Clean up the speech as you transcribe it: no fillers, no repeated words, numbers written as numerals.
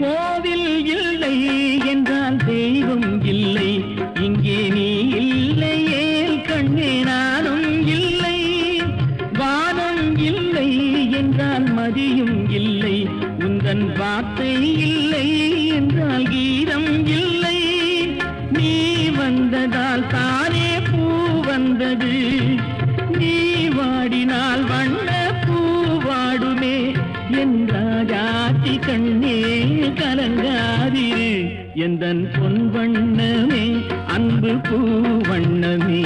கோவில் இல்லை என்றால் தெய்வம் இல்லை, இங்கே நீ இல்லையே கண்ணே நானும் இல்லை. வானம் இல்லை என்றால் மதியும் இல்லை, உந்தன் வார்த்தை இல்லை என்றால் கீதம் இல்லை. நீ வந்ததால் தானே பூ வந்தது, நீ வாடினால் வண்ண பூ வாடுமே. என் ராஜாத்தி கண்ணே கலங்காதிரு, எந்தன் பொன் வண்ணமே அன்பு பூ வண்ணமே.